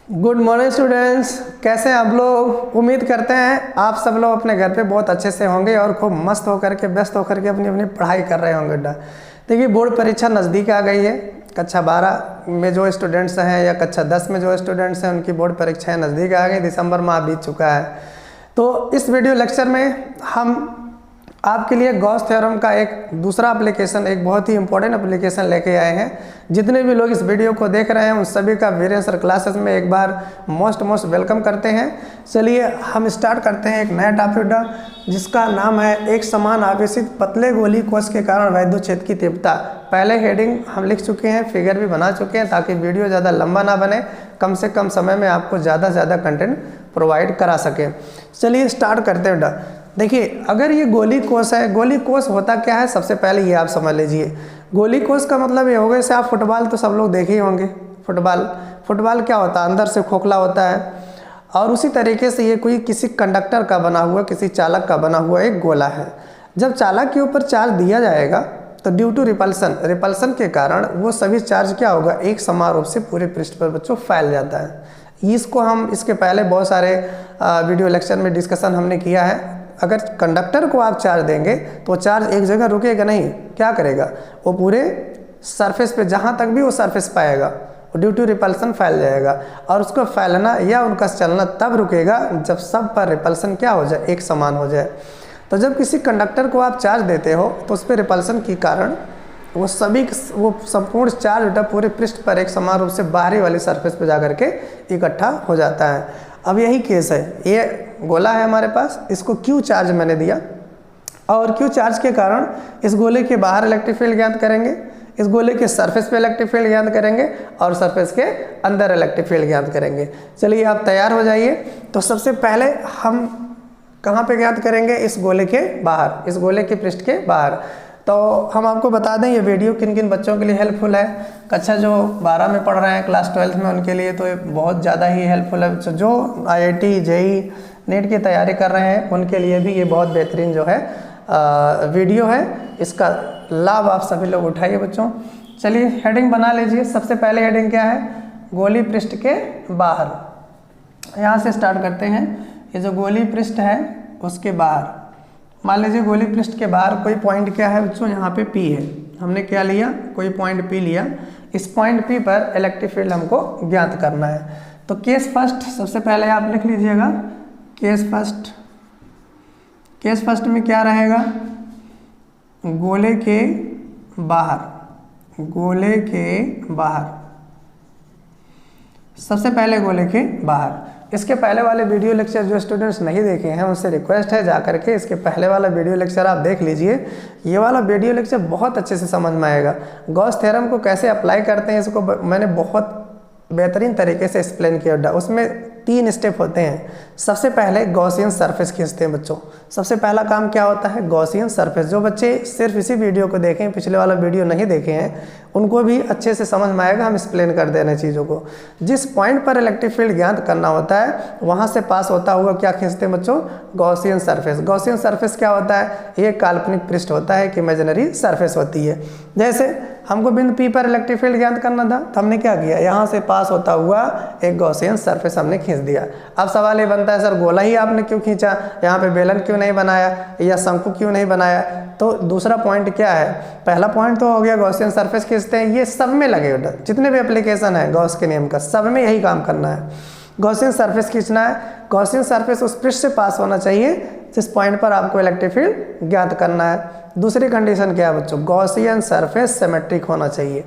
Good morning students, कैसे हैं आप लोग। उम्मीद करते हैं आप सब लोग अपने घर पे बहुत अच्छे से होंगे और खूब मस्त होकर के व्यस्त होकर के अपनी अपनी पढ़ाई कर रहे होंगे। देखिए, बोर्ड परीक्षा नज़दीक आ गई है। कक्षा 12 में जो स्टूडेंट्स हैं या कक्षा 10 में जो स्टूडेंट्स हैं उनकी बोर्ड परीक्षाएं नज़दीक आ गई। दिसंबर माह बीत चुका है। तो इस वीडियो लेक्चर में हम आपके लिए गॉस थ्योरम का एक दूसरा एप्लीकेशन, एक बहुत ही इंपॉर्टेंट एप्लीकेशन लेके आए हैं। जितने भी लोग इस वीडियो को देख रहे हैं उन सभी का वीरेन सर क्लासेस में एक बार मोस्ट वेलकम करते हैं। चलिए हम स्टार्ट करते हैं एक नया टॉपिक जिसका नाम है एक समान आवेशित पतले गोली कोश के कारण वैद्युत क्षेत्र की तीव्रता। पहले हेडिंग हम लिख चुके हैं, फिगर भी बना चुके हैं ताकि वीडियो ज़्यादा लंबा ना बने, कम से कम समय में आपको ज़्यादा से ज़्यादा कंटेंट प्रोवाइड करा सके। चलिए स्टार्ट करते हैं। देखिए, अगर ये गोली कोश है, गोली कोश होता क्या है सबसे पहले ये आप समझ लीजिए। गोली कोश का मतलब ये होगा, जैसे आप फुटबॉल तो सब लोग देखे ही होंगे। फुटबॉल क्या होता है, अंदर से खोखला होता है और उसी तरीके से ये कोई किसी कंडक्टर का बना हुआ, किसी चालक का बना हुआ एक गोला है। जब चालक के ऊपर चार्ज दिया जाएगा तो ड्यू टू रिपल्सन के कारण वो सभी चार्ज क्या होगा, एक समान रूप से पूरे पृष्ठ पर बच्चों फैल जाता है। इसको हम इसके पहले बहुत सारे वीडियो लेक्चर में डिस्कशन हमने किया है। अगर कंडक्टर को आप चार्ज देंगे तो चार्ज एक जगह रुकेगा नहीं, क्या करेगा, वो पूरे सरफेस पे जहाँ तक भी वो सरफेस पाएगा ड्यू टू रिपल्सन फैल जाएगा। और उसको फैलना या उनका चलना तब रुकेगा जब सब पर रिपल्सन क्या हो जाए, एक समान हो जाए। तो जब किसी कंडक्टर को आप चार्ज देते हो तो उस पर रिपल्सन के कारण वो संपूर्ण चार्ज पूरे पृष्ठ पर एक समान रूप से बाहरी वाली सरफेस पर जाकर के इकट्ठा हो जाता है। अब यही केस है, ये गोला है हमारे पास, इसको क्यू चार्ज मैंने दिया और क्यू चार्ज के कारण इस गोले के बाहर इलेक्ट्रिक फील्ड ज्ञात करेंगे, इस गोले के सरफेस पे इलेक्ट्रिक फील्ड ज्ञात करेंगे और सरफेस के अंदर इलेक्ट्रिक फील्ड ज्ञात करेंगे। चलिए आप तैयार हो जाइए। तो सबसे पहले हम कहाँ पे ज्ञात करेंगे, इस गोले के बाहर, इस गोले के पृष्ठ के बाहर। तो हम आपको बता दें ये वीडियो किन किन बच्चों के लिए हेल्पफुल है। कक्षा जो 12 में पढ़ रहे हैं, क्लास 12 में, उनके लिए तो ये बहुत ज़्यादा ही हेल्पफुल है। जो IIT JEE नेट की तैयारी कर रहे हैं उनके लिए भी ये बहुत बेहतरीन जो है वीडियो है। इसका लाभ आप सभी लोग उठाइए बच्चों। चलिए हेडिंग बना लीजिए। सबसे पहले हेडिंग क्या है, गोली पृष्ठ के बाहर। यहाँ से स्टार्ट करते हैं। ये जो गोली पृष्ठ है उसके बाहर, मान लीजिए गोली पृष्ठ के बाहर कोई पॉइंट क्या है बच्चों, यहाँ पे P है। हमने क्या लिया, कोई पॉइंट P लिया। इस पॉइंट P पर इलेक्ट्रिक फील्ड हमको ज्ञात करना है। तो केस फर्स्ट सबसे पहले आप लिख लीजिएगा। केस फर्स्ट में क्या रहेगा, गोले के बाहर, सबसे पहले गोले के बाहर। इसके पहले वाले वीडियो लेक्चर जो स्टूडेंट्स नहीं देखे हैं उनसे रिक्वेस्ट है जा करके इसके पहले वाला वीडियो लेक्चर आप देख लीजिए। ये वाला वीडियो लेक्चर बहुत अच्छे से समझ में आएगा। गॉस थ्योरम को कैसे अप्लाई करते हैं इसको मैंने बहुत बेहतरीन तरीके से एक्सप्लेन किया। उसमें 3 स्टेप होते हैं। सबसे पहले गॉसियन सरफेस खींचते हैं बच्चों। सबसे पहला काम क्या होता है, गॉसियन सरफेस। जो बच्चे सिर्फ इसी वीडियो को देखें, पिछले वाला वीडियो नहीं देखे हैं, उनको भी अच्छे से समझ में आएगा। हम एक्सप्लेन कर दे रहे हैं चीज़ों को। जिस पॉइंट पर इलेक्ट्रिक फील्ड ज्ञात करना होता है वहाँ से पास होता हुआ क्या खींचते हैं बच्चों, गॉसियन सरफेस। गॉसियन सरफेस क्या होता है, ये काल्पनिक पृष्ठ होता है, एक इमेजिनरी सरफेस होती है। जैसे हमको बिंदु P पर इलेक्ट्रिक फील्ड ज्ञात करना था तो हमने क्या किया, यहाँ से पास होता हुआ एक गॉसियन सरफेस हमने खींच दिया। अब सवाल ये बनता है, सर गोला ही आपने क्यों खींचा, यहाँ पे बेलन क्यों नहीं बनाया या शंकु क्यों नहीं बनाया। तो दूसरा पॉइंट क्या है, पहला पॉइंट तो हो गया गॉसियन सरफेस खींचते हैं। ये सब में लगे बेटा, जितने भी एप्लीकेशन है गॉस के नियम का, सब में यही काम करना है, गॉसियन सरफेस खींचना है। गॉसियन सरफेस उस पृष्ठ से पास होना चाहिए जिस पॉइंट पर आपको इलेक्ट्रिक फील्ड ज्ञात करना है। दूसरी कंडीशन क्या है बच्चों, गॉसियन सरफेस सिमेट्रिक होना चाहिए।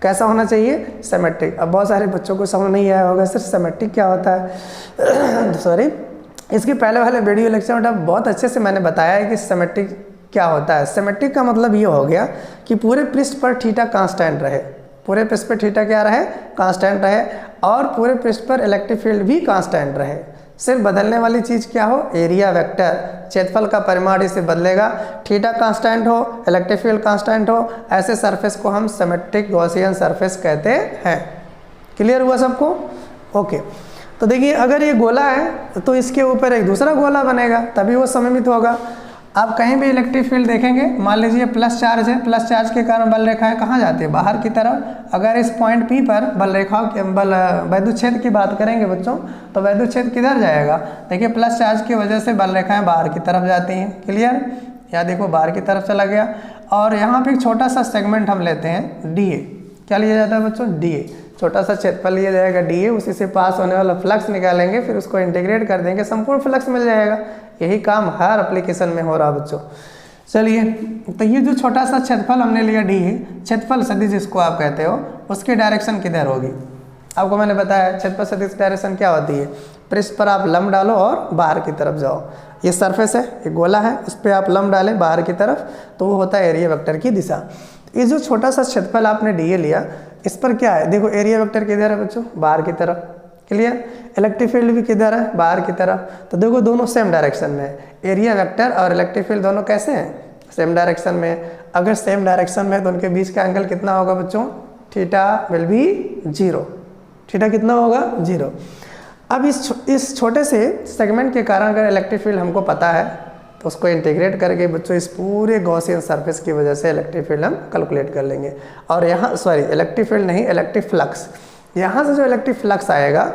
कैसा होना चाहिए, सिमेट्रिक। अब बहुत सारे बच्चों को समझ नहीं आया होगा सर सिमेट्रिक क्या होता है सॉरी, इसके पहले वाले वीडियो लेक्चर में बहुत अच्छे से मैंने बताया है कि सिमेट्रिक क्या होता है। सिमेट्रिक का मतलब ये हो गया कि पूरे पृष्ठ पर थीटा कांस्टेंट रहे, पूरे पृष्ठ पर थीटा क्या रहे, कांस्टेंट रहे, और पूरे पृष्ठ पर इलेक्ट्रिक फील्ड भी कांस्टेंट रहे। सिर्फ बदलने वाली चीज़ क्या हो, एरिया वेक्टर, क्षेत्रफल का परिमाण इसे बदलेगा। थीटा कांस्टेंट हो, इलेक्ट्रिक फील्ड कांस्टेंट हो, ऐसे सरफेस को हम सिमेट्रिक गॉसियन सरफेस कहते हैं। क्लियर हुआ सबको, ओके। तो देखिए अगर ये गोला है तो इसके ऊपर एक दूसरा गोला बनेगा तभी वो सममित होगा। आप कहीं भी इलेक्ट्रिक फील्ड देखेंगे, मान लीजिए प्लस चार्ज है, प्लस चार्ज के कारण बल रेखाएं कहाँ जाती है, बाहर की तरफ। अगर इस पॉइंट P पर बल रेखाओं के वैद्युत क्षेत्र की बात करेंगे बच्चों, तो वैद्युत क्षेत्र किधर जाएगा, देखिए प्लस चार्ज की वजह से बल रेखाएं बाहर की तरफ जाती हैं। क्लियर, या देखो बाहर की तरफ चला गया। और यहाँ पे एक छोटा सा सेगमेंट हम लेते हैं DA। क्या लिया जाता है बच्चों, DA, छोटा सा क्षेत्रफल लिया जाएगा DA, उसी से पास होने वाला फ्लक्स निकालेंगे, फिर उसको इंटीग्रेट कर देंगे, संपूर्ण फ्लक्स मिल जाएगा। यही काम हर एप्लीकेशन में हो रहा बच्चों। चलिए, तो ये जो छोटा सा क्षेत्रफल हमने लिया DA, क्षेत्रफल सदिश जिसको आप कहते हो, उसकी डायरेक्शन किधर होगी। आपको मैंने बताया क्षेत्रफल सदिश डायरेक्शन क्या होती है, पृष्ठ पर आप लंब डालो और बाहर की तरफ जाओ। ये सरफेस है, ये गोला है, इस पर आप लंब डालें बाहर की तरफ, तो वो होता है एरिया वेक्टर की दिशा। ये जो छोटा सा क्षेत्रफल आपने DA लिया, इस पर क्या है, देखो एरिया वेक्टर किधर है बच्चों, बाहर की तरफ। क्लियर, इलेक्ट्रिक फील्ड भी किधर है, बाहर की तरफ। तो देखो दोनों सेम डायरेक्शन में है, एरिया वेक्टर और इलेक्ट्रिक फील्ड दोनों कैसे हैं, सेम डायरेक्शन में। अगर सेम डायरेक्शन में है तो उनके बीच का एंगल कितना होगा बच्चों, थीटा विल बी 0। थीटा कितना होगा, 0। अब इस छोटे से सेगमेंट के कारण अगर इलेक्ट्रिक फील्ड हमको पता है, तो उसको इंटीग्रेट करके बच्चों इस पूरे गॉसियन सरफेस की वजह से इलेक्ट्रिक फील्ड हम कैलकुलेट कर लेंगे। और यहाँ इलेक्ट्रिक फील्ड नहीं, इलेक्ट्रिक फ्लक्स, यहाँ से जो इलेक्ट्रिक फ्लक्स आएगा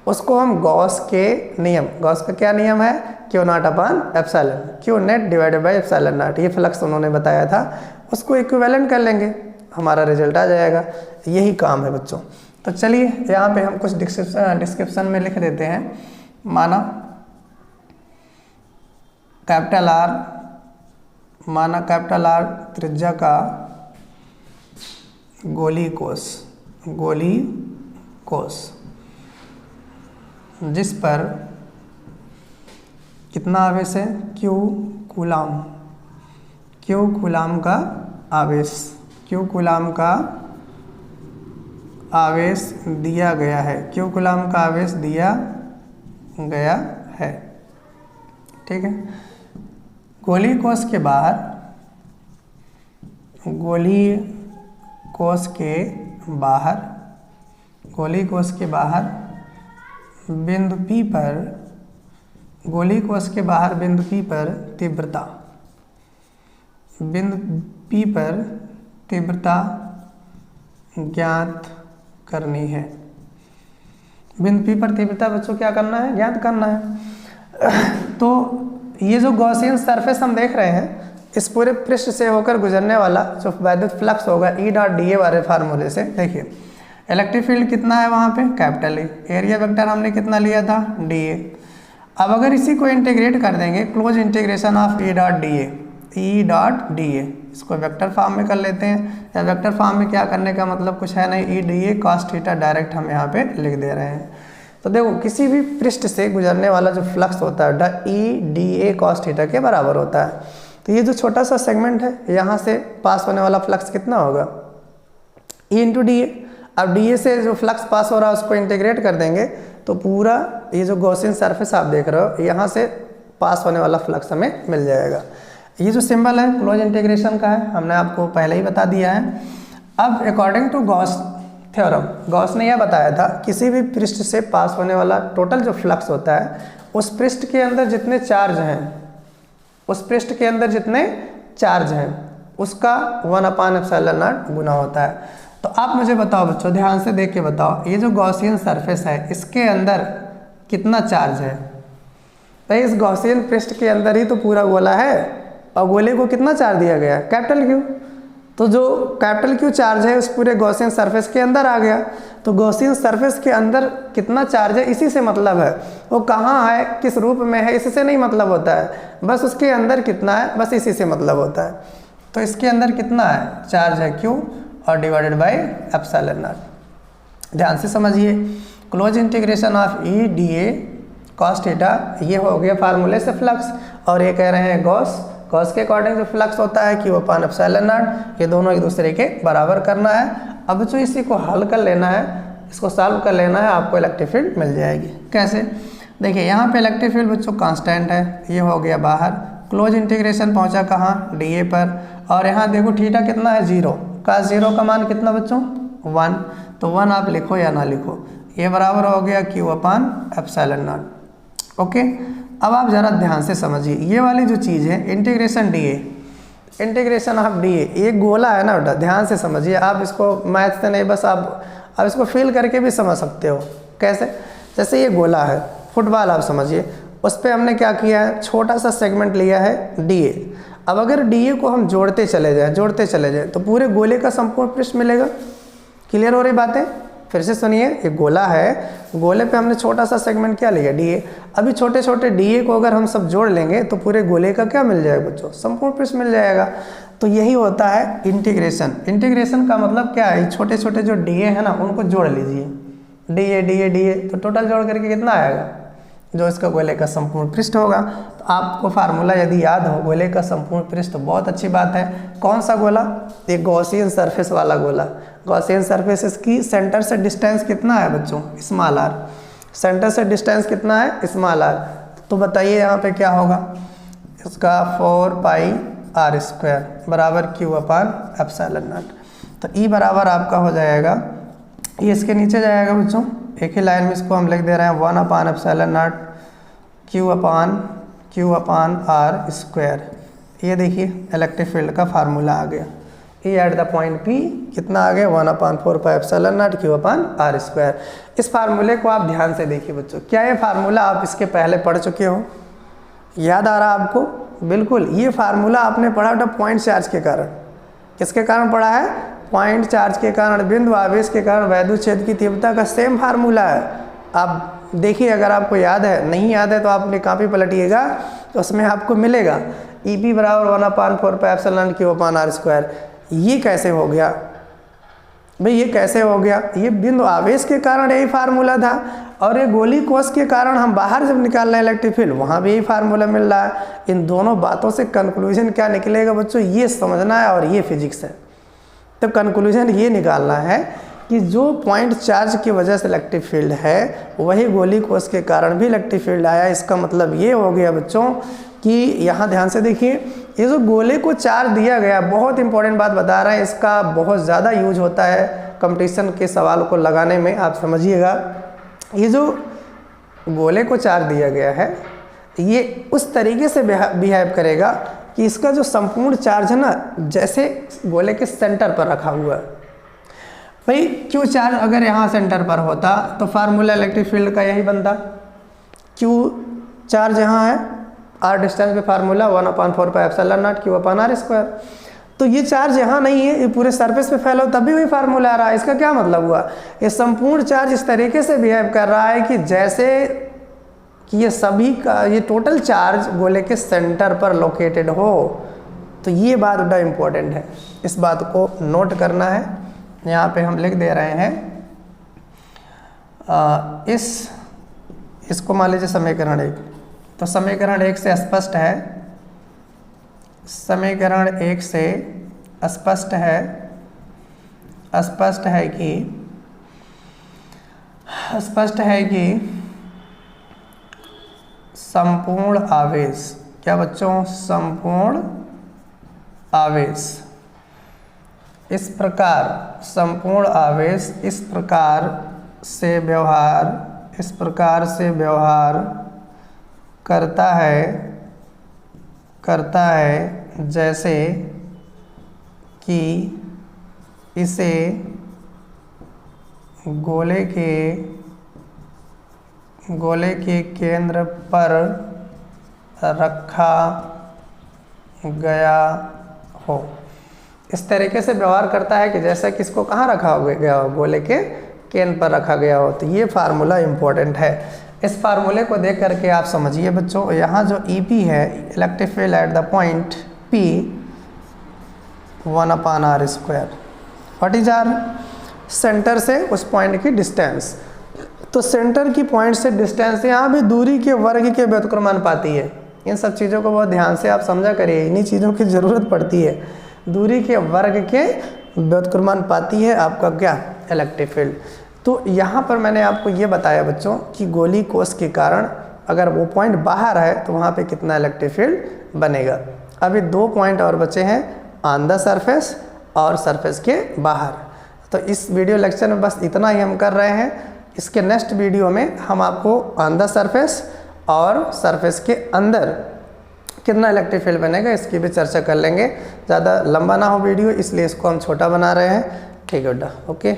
उसको हम गॉस के नियम, गॉस का क्या नियम है, Q0/ε, Q net divided by ε0, ये फ्लक्स उन्होंने बताया था, उसको इक्विवेलेंट कर लेंगे, हमारा रिजल्ट आ जाएगा। यही काम है बच्चों। तो चलिए यहाँ पे हम कुछ डिस्क्रिप्शन में लिख देते हैं। माना कैपिटल R त्रिज्या का गोली कोश जिस पर कितना आवेश है, Q कूलाम का आवेश दिया गया है, Q कूलाम का आवेश दिया गया है। ठीक है, गोली कोश के बाहर बिंदु P पर तीव्रता ज्ञात करनी है। बिंदु P पर तीव्रता बच्चों क्या करना है, ज्ञात करना है। तो ये जो गॉसियन सरफेस हम देख रहे हैं, इस पूरे पृष्ठ से होकर गुजरने वाला जो वैद्युत फ्लक्स होगा E.dA वाले फार्मूले से, देखिए इलेक्ट्रिक फील्ड कितना है वहाँ पे, कैपिटल E, एरिया वेक्टर हमने कितना लिया था, DA। अब अगर इसी को इंटीग्रेट कर देंगे, क्लोज इंटीग्रेशन ऑफ E.dA, इसको वेक्टर फॉर्म में कर लेते हैं। या वेक्टर फॉर्म में क्या करने का मतलब कुछ है नहीं, E.dA cos थीटा डायरेक्ट हम यहाँ पे लिख दे रहे हैं। तो देखो किसी भी पृष्ठ से गुजरने वाला जो फ्लक्स होता है E.dA cos थीटा के बराबर होता है। तो ये जो छोटा सा सेगमेंट है, यहाँ से पास होने वाला फ्लक्स कितना होगा, E/dA। अब DA से जो फ्लक्स पास हो रहा है उसको इंटीग्रेट कर देंगे, तो पूरा ये जो गॉसियन सरफेस आप देख रहे हो, यहाँ से पास होने वाला फ्लक्स हमें मिल जाएगा। ये जो सिंबल है क्लोज इंटीग्रेशन का है, हमने आपको पहले ही बता दिया है। अब according to Gauss theorem, Gauss ने यह बताया था किसी भी पृष्ठ से पास होने वाला टोटल जो फ्लक्स होता है, उस पृष्ठ के अंदर जितने चार्ज हैं उसका 1/ε0 गुना होता है। तो आप मुझे बताओ बच्चों, ध्यान से देख के बताओ, ये जो गॉसियन सरफेस है इसके अंदर कितना चार्ज है। तो इस गॉसियन पृष्ठ के अंदर ही तो पूरा गोला है, और गोले को कितना चार्ज दिया गया है, कैपिटल Q। तो जो कैपिटल Q चार्ज है उस पूरे गॉसियन सरफेस के अंदर आ गया। तो गॉसियन सरफेस के अंदर कितना चार्ज है इसी से मतलब है, वो कहाँ है, किस रूप में है, इससे नहीं मतलब होता है, बस उसके अंदर कितना है, बस इसी से मतलब होता है। तो इसके अंदर कितना है, चार्ज है Q और डिवाइडेड बाई ε0। ध्यान से समझिए, close integration of E.dA cos theta, ये हो गया फार्मूले से फ्लक्स, और ये कह रहे हैं गॉस के अकॉर्डिंग जो फ्लक्स होता है Q/ε0, ये दोनों एक दूसरे के बराबर करना है। अब जो इसी को हल कर लेना है, इसको सॉल्व कर लेना है, आपको इलेक्ट्रिक फील्ड मिल जाएगी। कैसे, देखिए यहाँ पे इलेक्ट्रिक फील्ड बच्चों कांस्टेंट है, ये हो गया बाहर, क्लोज इंटीग्रेशन पहुँचा कहाँ, DA पर, और यहाँ देखो थीटा कितना है, 0 का 0 का मान कितना बच्चों, 1। तो 1 आप लिखो या ना लिखो, ये बराबर हो गया Q/ε0। ओके, अब आप ज़रा ध्यान से समझिए, ये वाली जो चीज़ है integration D A, integration of D A, ये गोला है ना बेटा, ध्यान से समझिए। आप इसको मैथ से नहीं, बस आप इसको फील करके भी समझ सकते हो। कैसे? जैसे ये गोला है, फुटबॉल आप समझिए, उस पर हमने क्या किया है, छोटा सा सेगमेंट लिया है डी ए। अब अगर डी ए को हम जोड़ते चले जाए तो पूरे गोले का संपूर्ण पृष्ठ मिलेगा। क्लियर हो रही बातें? फिर से सुनिए, ये गोला है, गोले पे हमने छोटा सा सेगमेंट क्या लिया, डी ए। अभी छोटे छोटे डी ए को अगर हम सब जोड़ लेंगे तो पूरे गोले का क्या मिल जाएगा बच्चों, संपूर्ण पृष्ठ मिल जाएगा। तो यही होता है इंटीग्रेशन। इंटीग्रेशन का मतलब क्या है, छोटे छोटे जो डी ए है ना उनको जोड़ लीजिए, डी ए, तो टोटल जोड़ करके कितना आएगा, जो इसका गोले का संपूर्ण पृष्ठ होगा। तो आपको फार्मूला यदि याद हो, गोले का संपूर्ण पृष्ठ, बहुत अच्छी बात है। कौन सा गोला, एक गॉसियन सरफेस वाला गोला। गॉसियन सरफेस, इसकी सेंटर से डिस्टेंस कितना है बच्चों, स्मॉल आर। सेंटर से डिस्टेंस कितना है, स्मॉल आर। तो बताइए यहाँ पे क्या होगा, इसका 4πr² बराबर Q/ε0। तो E बराबर आपका हो जाएगा, ये इसके नीचे जाएगा बच्चों, एक ही लाइन में इसको हम लिख दे रहे हैं 1/ε0 Q/r²। ये देखिए इलेक्ट्रिक फील्ड का फार्मूला आ गया। E eight the point P कितना आ गया, 1/4πε0 Q/r²। इस फार्मूले को आप ध्यान से देखिए बच्चों। क्या ये फार्मूला आप इसके पहले पढ़ चुके हो, याद आ रहा आपको? बिल्कुल, ये फार्मूला आपने पढ़ा था पॉइंट चार्ज के कारण। किसके कारण पढ़ा है, पॉइंट चार्ज के कारण, बिंदु आवेश के कारण वैद्युत क्षेत्र की तीव्रता का सेम फार्मूला है। आप देखिए, अगर आपको याद है, नहीं याद है तो आप अपनी कॉपी पलटिएगा तो उसमें आपको मिलेगा EP बराबर 1/4πε0 Q/r²। ये कैसे हो गया भाई, ये कैसे हो गया, ये बिंदु आवेश के कारण यही फार्मूला था, और ये गोली कोष के कारण हम बाहर जब निकाल रहे हैं इलेक्ट्रिक फील्ड, वहाँ भी यही फार्मूला मिल रहा है। इन दोनों बातों से कंक्लूजन क्या निकलेगा बच्चों, ये समझना है, और ये फिजिक्स है। तो कंक्लूजन ये निकालना है कि जो पॉइंट चार्ज की वजह से इलेक्ट्रिक फील्ड है, वही गोली कोष के कारण भी इलेक्ट्रिक फील्ड आया। इसका मतलब ये हो गया बच्चों कि यहाँ ध्यान से देखिए, ये जो गोले को चार्ज दिया गया, बहुत इंपॉर्टेंट बात बता रहे हैं, इसका बहुत ज़्यादा यूज होता है कंपटीशन के सवाल को लगाने में। आप समझिएगा, ये जो गोले को चार्ज दिया गया है, ये उस तरीके से बिहेव करेगा कि इसका जो संपूर्ण चार्ज है ना, जैसे गोले के सेंटर पर रखा हुआ है। भाई क्यू चार्ज अगर यहाँ सेंटर पर होता तो फार्मूला इलेक्ट्रिक फील्ड का यही बनता। क्यू चार्ज यहाँ है, आर डिस्टेंस पे फार्मूला 1/4πε0 Q/r²। तो ये चार्ज यहाँ नहीं है, ये पूरे सरफेस पे फैला हो, तब भी वही फार्मूला आ रहा है। इसका क्या मतलब हुआ, ये संपूर्ण चार्ज इस तरीके से बिहेव कर रहा है कि जैसे कि ये सभी का, ये टोटल चार्ज गोले के सेंटर पर लोकेटेड हो। तो ये बात बड़ा इम्पोर्टेंट है, इस बात को नोट करना है। यहाँ पे हम लिख दे रहे हैं, इसको मान लीजिए समीकरण 1। तो समीकरण 1 से स्पष्ट है, समीकरण 1 से स्पष्ट है कि संपूर्ण आवेश, क्या बच्चों, संपूर्ण आवेश इस प्रकार, संपूर्ण आवेश इस प्रकार से व्यवहार करता है जैसे कि इसे गोले के केंद्र पर रखा गया हो। इस तरीके से व्यवहार करता है कि जैसा कि इसको कहाँ रखा गया हो, गोले के केंद्र पर रखा गया हो। तो ये फार्मूला इम्पोर्टेंट है। इस फार्मूले को देख करके आप समझिए बच्चों, यहाँ जो EP है, electric field at the point P 1/r²। What is r, centre से उस पॉइंट की डिस्टेंस। तो सेंटर की पॉइंट से डिस्टेंस, यहाँ भी दूरी के वर्ग के व्युत्क्रमानुपाती है। इन सब चीज़ों को बहुत ध्यान से आप समझा करिए, इन्हीं चीज़ों की ज़रूरत पड़ती है। दूरी के वर्ग के व्युत्क्रमानुपाती है आपका क्या, इलेक्ट्रिक फील्ड। तो यहाँ पर मैंने आपको ये बताया बच्चों कि गोली कोष के कारण अगर वो पॉइंट बाहर है तो वहाँ पे कितना इलेक्ट्रिक फील्ड बनेगा। अभी 2 पॉइंट और बचे हैं, ऑन द सरफेस और सरफेस के बाहर। तो इस वीडियो लेक्चर में बस इतना ही हम कर रहे हैं। इसके नेक्स्ट वीडियो में हम आपको ऑन द सरफेस और सरफेस के अंदर कितना इलेक्ट्रिक फील्ड बनेगा इसकी भी चर्चा कर लेंगे। ज़्यादा लंबा ना हो वीडियो इसलिए इसको हम छोटा बना रहे हैं। ठीक है बेटा, ओके।